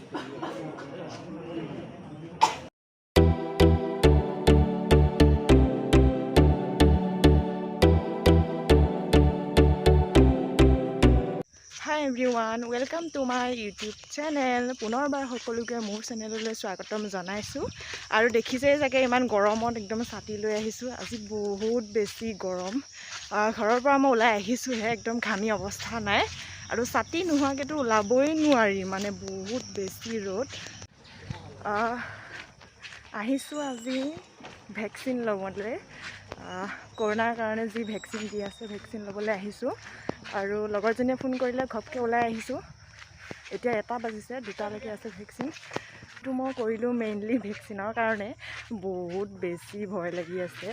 Hi everyone, welcome to my YouTube channel. পুনৰবাৰ সকলোকে মোৰ চেনেললৈ স্বাগতম জনাইছো আৰু দেখিছে চাগে ইমান গৰমত একদম ছাতি লৈ আহিছো আজি বহুত বেছি গৰম ঘৰৰ পৰা মই ওলাই আহিছোহে একদম ঘামি অৱস্থা নাই আৰু ছাতি নোহোৱাকেতো ওলাবই নোৱাৰি মানে বহুত বেছি ৰ'দ আহিছো আজি ভেকচিন ল'বলৈ কৰোনাৰ কাৰণে যি ভেকচিন দি আছে ভেকচিন ল'বলৈ আহিছো আৰু লগৰজনীয়ে ফোন কৰিলে ঘপকে ওলাই আহিছো এতিয়া 1টা বাজিছে 2টালৈকে আছে ভেকচিন তো মই কৰিলোঁ মেইনলি ভেকচিনৰ কাৰণে বহুত বেছি ভয় লাগি আছে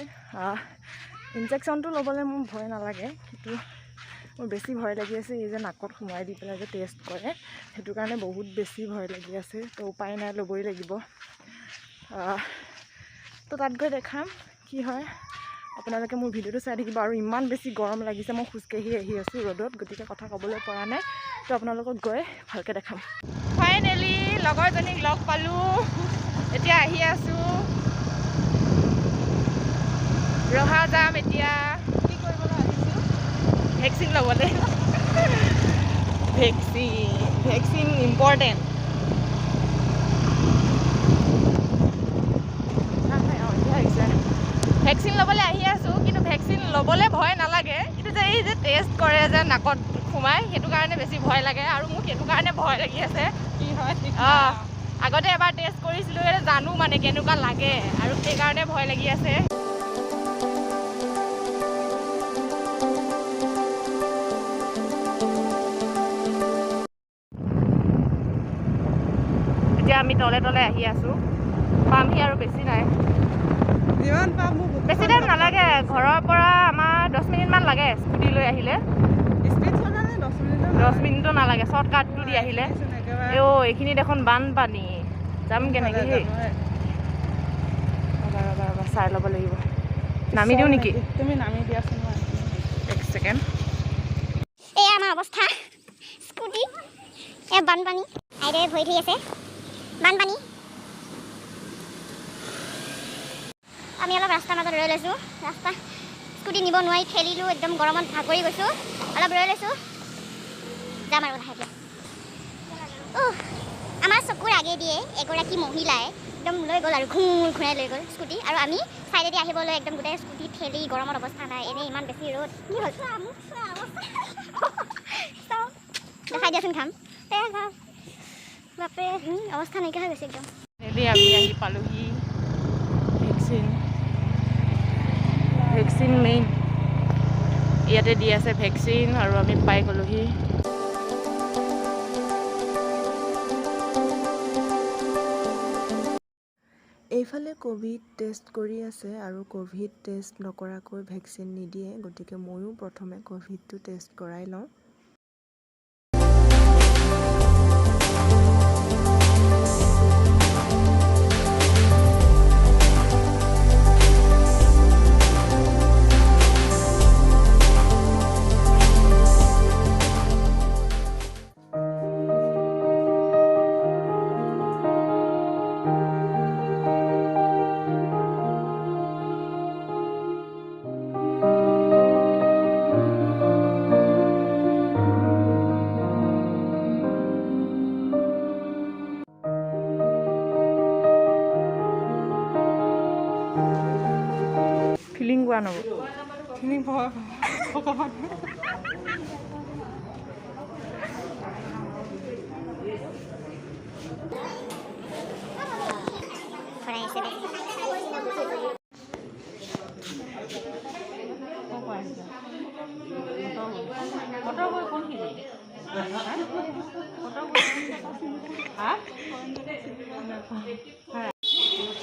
ইনজেকশ্যনটো ল'বলৈ মোৰ ভয় নালাগে কিন্তু মোৰ বেছি ভয় লাগি আছে এই যে নাকত সোমাই দি পেলাই যে টেষ্ট কৰে সেইটো কাৰণে বহুত বেছি ভয় লাগি আছে তো উপায় নাই ল'বই লাগিব তো তাত গৈ দেখাম কি হয় আপোনালোকে মোৰ ভিডিঅ'টো চাই থাকিব আৰু ইমান বেছি গৰম লাগিছে মই খোজকাঢ়ি আহি আছোঁ ৰ'দত গতিকে কথা ক'বলৈ পৰা নাই তো আপোনালোকক গৈ ভালকৈ দেখাম ফাইনেলি লগৰজনীক লগ পালোঁ এতিয়া আহি আছোঁ ৰহা যাম এতিয়া কি কৰিবলৈ আহিছোঁ ভেকচিন ল'বলৈ ভেকচিন ইম্পৰ্টেণ্ট ভেকচিন ল'বলৈ আহি আছোঁ কিন্তু ভেকচিন ল'বলৈ ভয় নালাগে কিন্তু যে এই যে টেষ্ট কৰে যে নাকত সোমাই সেইটো কাৰণে বেছি ভয় লাগে আৰু মোক সেইটো কাৰণে ভয় লাগি আছে কি হয় আগতে এবাৰ টেষ্ট কৰিছিলোঁ জানো মানে কেনেকুৱা লাগে আৰু সেইকাৰণে ভয় লাগি আছে এতিয়া আমি তলে তলে আহি আছোঁ পামহি আৰু বেছি নাই বেছি টাইম নালাগে ঘৰৰ পৰা আমাৰ 10 মিনিটমান লাগে স্কুটি লৈ আহিলে 10 মিনিটো নালাগে শ্বৰ্টকাটটো দি আহিলে এইখিনি দেখোন বানপানী যাম কেনেকৈ সেই ৰবা চাই ল'ব লাগিব নামি দিওঁ নেকি তুমি নামি দিয়াচোন 1 ছেকেণ্ড এই আমাৰ অৱস্থা স্কুটি বানপানী আইৰে ভৰি ধৰি আছে বানপানী আমি অলপ ৰাস্তাৰ মাজত ৰৈ লৈছোঁ ৰাস্তা স্কুটি নিব নোৱাৰি ঠেলিলোঁ একদম গৰমত ভাগৰি গৈছোঁ অলপ ৰৈ লৈছোঁ যাম আৰু লাহেকৈ আমাৰ চকুৰ আগে দিয়ে এগৰাকী মহিলাই একদম লৈ গ'ল আৰু ঘূৰাই লৈ গ'ল স্কুটি আৰু আমি চাইডেদি আহিবলৈ একদম গোটেই স্কুটি ঠেলি গৰমত অৱস্থা নাই এনেই ইমান বেছি ৰ'দ কি হ'ল দেখাই দিয়াচোন খাম বাপৰে অৱস্থা নাইকিয়া হৈ গৈছে একদম আমি আহি পালোহি ভেকচিন মেইন ইয়াতে দি আছে ভেকচিন আৰু আমি পাই গ'লোহি এইফালে ক'ভিড টেষ্ট কৰি আছে আৰু ক'ভিড টেষ্ট নকৰাকৈ ভেকচিন নিদিয়ে গতিকে ময়ো প্ৰথমে ক'ভিডটো টেষ্ট কৰাই লওঁ ফিলিং পোৱা নব ফিলিং ভগৱান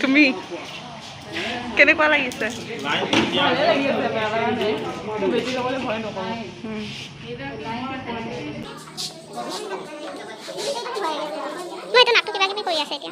তুমি কেনেকুৱা লাগিছে ভয় নকৰোঁ মই এইটো নাটক কিবা কিবি কৰি আছে এতিয়া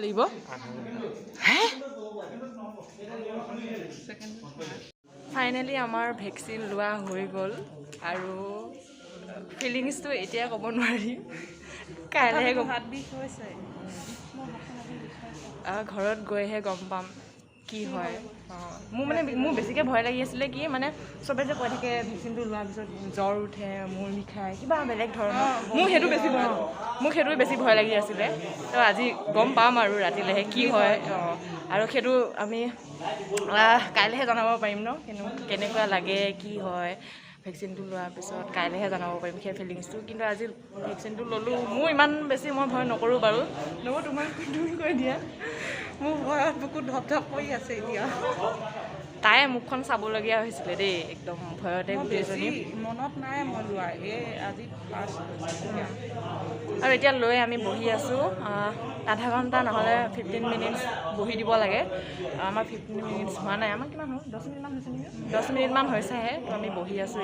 লাগিব হে ফাইনেলি আমাৰ ভেকচিন লোৱা হৈ গ'ল আৰু ফিলিংছটো এতিয়া ক'ব নোৱাৰি কাইলৈহে হাত বিষ হৈছে ঘৰত গৈহে গম পাম কি হয় মোৰ বেছিকৈ ভয় লাগি আছিলে কি মানে চবে যে কৈ থাকে ভেকচিনটো লোৱাৰ পিছত জ্বৰ উঠে মূৰ বিষায় কিবা বেলেগ ধৰণৰ মোক সেইটো বেছি ভয় লাগি আছিলে তো আজি গম পাম আৰু ৰাতিলৈহে কি হয় আৰু সেইটো আমি কাইলৈহে জনাব পাৰিম ন কেনেকুৱা লাগে কি হয় ভেকচিনটো লোৱাৰ পিছত কাইলৈহে জনাব পাৰিম সেই ফিলিংছটো কিন্তু আজি ভেকচিনটো ল'লোঁ মোৰ ইমান বেছি মই ভয় নকৰোঁ বাৰু নহয় তোমাক তুমি কৈ দিয়া মোৰ ভয়ত বুকু ধপ ধপ কৰি আছে এতিয়া তাই মুখখন চাবলগীয়া হৈছিলে দেই একদম ভয়তে গোটেইজনী মনত নাই মই লোৱা এই আজি আৰু এতিয়া লৈ আমি বহি আছোঁ আধা ঘণ্টা নহ'লে 15 মিনিটছ বহি দিব লাগে আমাৰ 15 মিনিটছ হোৱা নাই আমাৰ কিমান হ'ল 10 মিনিটমান হৈছে নেকি 10 মিনিটমান হৈছেহে তো আমি বহি আছোঁ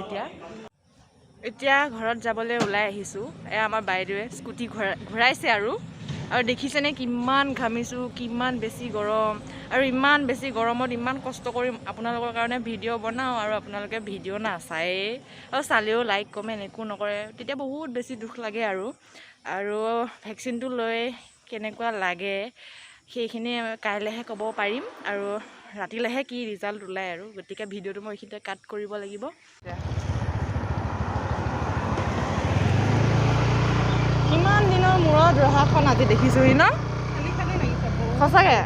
এতিয়া ঘৰত যাবলৈ ওলাই আহিছোঁ এয়া আমাৰ বাইদেৱে স্কুটি ঘূৰাইছে আৰু দেখিছেনে কিমান ঘামিছোঁ কিমান বেছি গৰম আৰু ইমান বেছি গৰমত ইমান কষ্ট কৰি আপোনালোকৰ কাৰণে ভিডিঅ' বনাওঁ আৰু আপোনালোকে ভিডিঅ' নাচায়েই আৰু চালেও লাইক কমেণ্ট একো নকৰে তেতিয়া বহুত বেছি দুখ লাগে আৰু ভেকচিনটো লৈ কেনেকুৱা লাগে সেইখিনি কাইলৈহে ক'ব পাৰিম আৰু ৰাতিলৈহে কি ৰিজাল্ট ওলায় আৰু গতিকে ভিডিঅ'টো মই এইখিনিতে কাট কৰিব লাগিব কিমান দিনৰ মূৰত ৰহাখন আজি দেখিছোঁহি ন সঁচাকৈ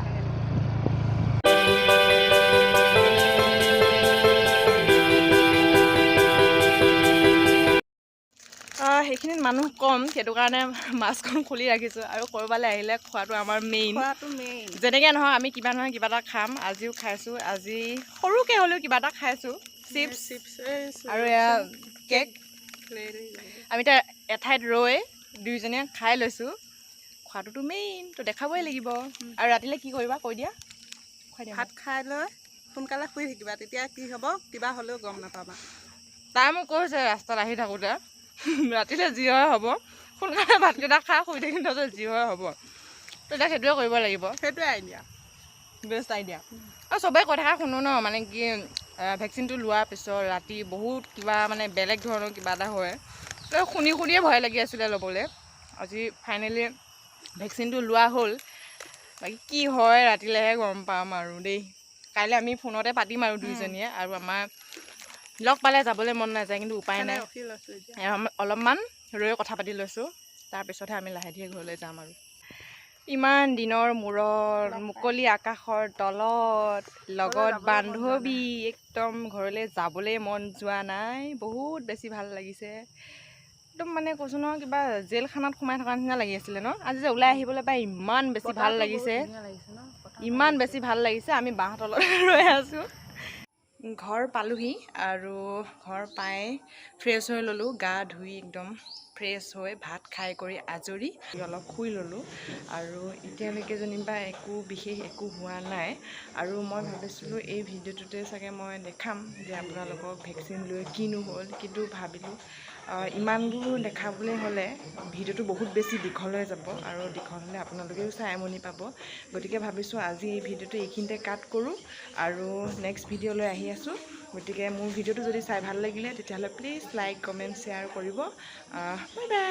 সেইখিনিত মানুহ কম সেইটো কাৰণে মাছখন খুলি ৰাখিছোঁ আৰু ক'ৰবালৈ আহিলে খোৱাটো আমাৰ মেইন যেনেকৈ নহয় আমি কিবা নহয় কিবা এটা খাম আজিও খাইছোঁ আজি সৰুকৈ হ'লেও কিবা এটা খাইছোঁ চিপছ আৰু এয়া কেক আমি এতিয়া এঠাইত ৰৈ দুইজনীয়ে খাই লৈছোঁ খোৱাটোতো মেইন তো দেখাবই লাগিব আৰু ৰাতিলৈ কি কৰিবা কৈ দিয়া ভাত খাই লৈ সোনকালে শুই থাকিবা তেতিয়া কি হ'ব কিবা হ'লেও গম নাপাবা তাই মোক কৈছে ৰাস্তাত আহি থাকোঁতে ৰাতিলৈ যি হয় হ'ব সোনকালে ভাতকেইটা খাই শুই থাকিম তাৰপিছত যি হয় হ'ব তেতিয়া সেইটোৱে কৰিব লাগিব সেইটোৱে আইডিয়া বেষ্ট আইডিয়া আৰু চবেই কৈ থকা শুনো ন মানে কি ভেকচিনটো লোৱাৰ পিছত ৰাতি বহুত কিবা মানে বেলেগ ধৰণৰ কিবা এটা হয় শুনিয়ে ভয় লাগি আছিলে ল'বলৈ আজি ফাইনেলি ভেকচিনটো লোৱা হ'ল বাকী কি হয় ৰাতিলৈহে গম পাম আৰু দেই কাইলৈ আমি ফোনতে পাতিম আৰু দুইজনীয়ে আৰু আমাৰ লগ পালে যাবলৈ মন নাযায় কিন্তু উপায় নাই অলপমান ৰৈ কথা পাতি লৈছোঁ তাৰপিছতহে আমি লাহে ধীৰে ঘৰলৈ যাম আৰু ইমান দিনৰ মূৰত মুকলি আকাশৰ তলত লগত বান্ধৱী একদম ঘৰলৈ যাবলৈ মন যোৱা নাই বহুত বেছি ভাল লাগিছে একদম মানে কৈছোঁ ন কিবা জেলখানাত সোমাই থকা নিচিনা লাগি আছিলে ন আজি যে ওলাই আহিবলৈ পাই ইমান বেছি ভাল লাগিছে আমি বাঁহ তলত ৰৈ আছোঁ ঘৰ পালোহি আৰু ঘৰ পাই ফ্ৰেছ হৈ ল'লোঁ গা ধুই একদম ফ্ৰেছ হৈ ভাত খাই কৰি আজৰি অলপ শুই ল'লোঁ আৰু এতিয়ালৈকে যেনিবা বিশেষ একো হোৱা নাই আৰু মই ভাবিছিলোঁ এই ভিডিঅ'টোতে চাগে মই দেখাম যে আপোনালোকক ভেকচিন লৈ কিনো হ'ল কিন্তু ভাবিলোঁ ইমানবোৰ দেখাবলৈ হ'লে ভিডিঅ'টো বহুত বেছি দীঘল হৈ যাব আৰু দীঘল হ'লে আপোনালোকেও চাই আমনি পাব গতিকে ভাবিছোঁ আজি এই ভিডিঅ'টো এইখিনিতে কাট কৰোঁ আৰু নেক্সট ভিডিঅ'লৈ আহি আছোঁ গতিকে মোৰ ভিডিঅ'টো যদি চাই ভাল লাগিলে তেতিয়াহ'লে প্লিজ লাইক কমেণ্ট শ্বেয়াৰ কৰিব বাই বাই